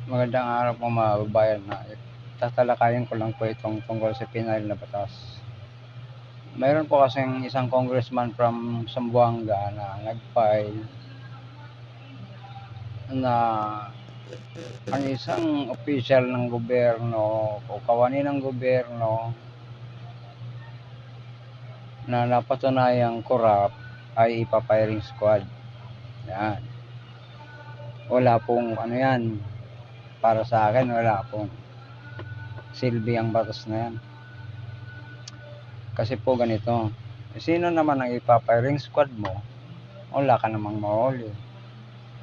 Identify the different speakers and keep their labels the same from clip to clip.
Speaker 1: Magandang araw po mga kababayan. Tatalakayin ko lang po itong tungkol sa penal na batas. Mayroon po kasing isang congressman from Zamboanga na nag-file na ang isang opisyal ng gobyerno o kawani ng gobyerno na napatunayang corrupt ay ipa-firing squad. Yan. Wala pong yan. Para sa akin, wala pong silbi ang batas na yan. Kasi po ganito, sino naman ang ipa-firing squad mo? Wala ka namang mahuli.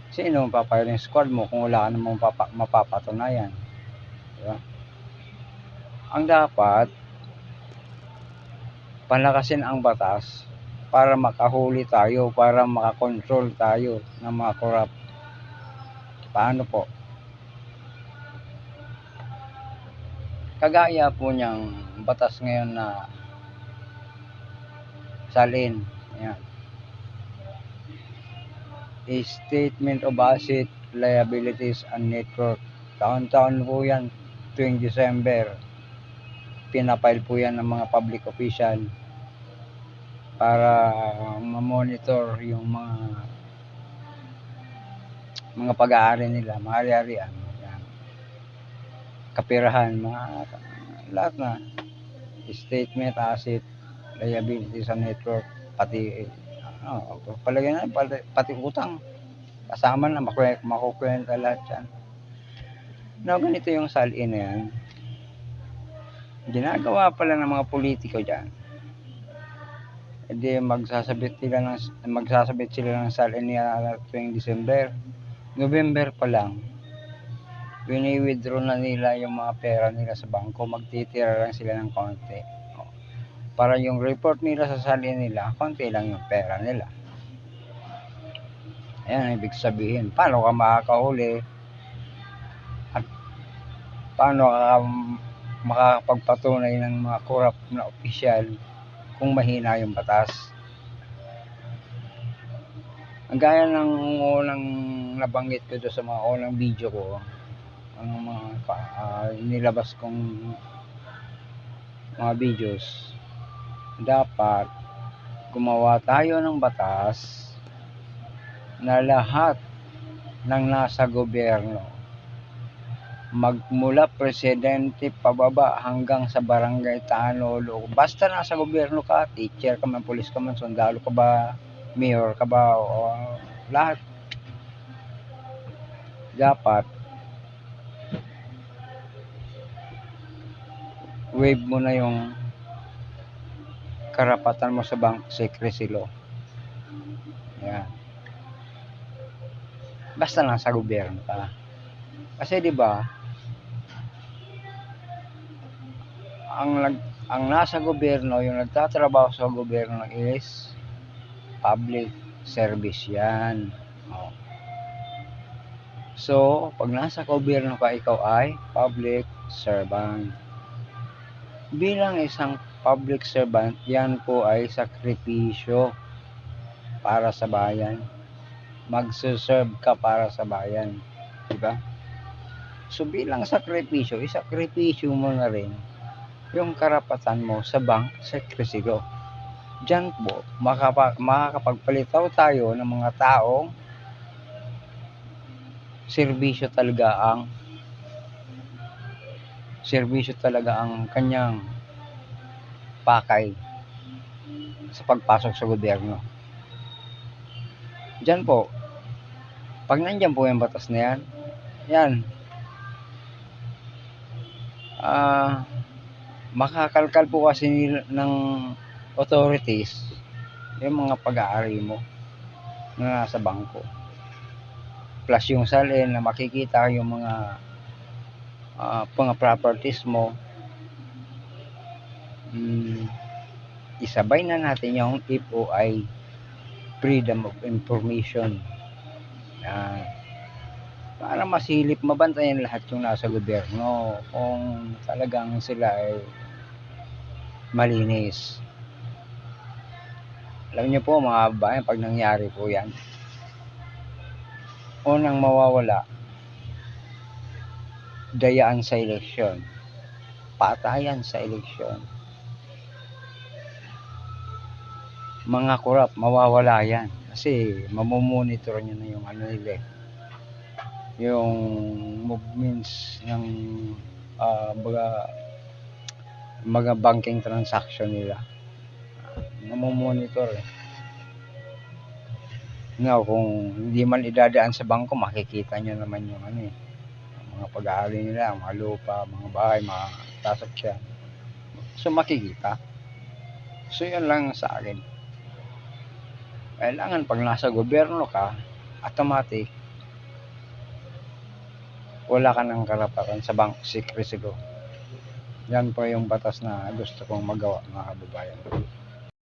Speaker 1: Sino ang ipa-firing squad mo kung wala ka namang mapapatunayan? Diba? Ang dapat, palakasin ang batas para makahuli tayo, para makakontrol tayo ng mga corrupt. Paano po? Kagaya po niyang batas ngayon na salin. Ayan. Statement of Asset, Liabilities and Network. Taon-taon po yan, tuwing December. Pinapile po yan ng mga public official para ma-monitor yung mga pag-aari nila, mga ari-arian. Kapirahan, mga lahat na. Statement, Asset, Liabilities and Network, pati palagay na pati utang kasama na, makukwenta lahat yan. No, ganito yung salin na yan. Ginagawa pala ng mga politiko dyan. Hindi magsasabit sila ng salin niya tuwing December. November pa lang, wini-withdraw na nila yung mga pera nila sa bangko, magtitira lang sila ng konti. Para yung report nila sa salin nila, konti lang yung pera nila. Ayan ang ibig sabihin. Paano ka makakahuli? At paano ka makakapagpatunay ng mga corrupt na opisyal kung mahina yung batas? Ang gaya ng unang nabanggit ko doon sa mga unang video ko, ang mga nilabas kong mga videos, dapat gumawa tayo ng batas na lahat ng nasa gobyerno, magmula presidente pababa hanggang sa barangay tanolo, basta nasa gobyerno ka, teacher ka man, pulis ka man, sundalo ka ba, mayor ka ba, lahat, dapat waive mo na yung karapatan mo sa bank secrecy law. Yan. Basta nasa gobyerno ka. Kasi 'di ba, ang nasa gobyerno, yung nagtatrabaho sa gobyerno is public service yan. So, pag nasa gobyerno ka, ikaw ay public servant. Bilang isang public servant, yan po ay sakripisyo para sa bayan. Magsuserve ka para sa bayan. Diba? So, bilang sakripisyo, isakripisyo mo na rin yung karapatan mo sa bank secrecy law. Diyan po, makakapagpalitaw tayo ng mga taong serbisyo talaga ang kanyang pakay sa pagpasok sa gobyerno. Diyan po, pag nandiyan po yung batas na yan, makakalkal po kasi ng authorities yung mga pag-aari mo na nasa bangko. Plus yung salin na makikita yung mga properties mo. Isabay na natin yung FOI, Freedom of Information. Para masilip, mabantayan lahat yung nasa gobyerno kung talagang sila ay malinis. Alam niyo po mga bayan, pag nangyari po yan, unang mawawala dayaan sa eleksyon, patayan sa eleksyon. Mga korap, mawawala yan. Kasi mamomonitor nyo na yung ano nila, yung movements ng mga banking transaction nila. Mamomonitor. Now, kung hindi man idadaan sa bangko, makikita nyo naman yung ano mga pag-aari nila, mga lupa, mga bahay, mga sasakyan. So, makikita. So, yun lang sa akin. Kailangan pag nasa gobyerno ka, automatic, wala ka ng karapatan sa bank secrecy ko. Yan po yung batas na gusto kong magawa, mga kababayan.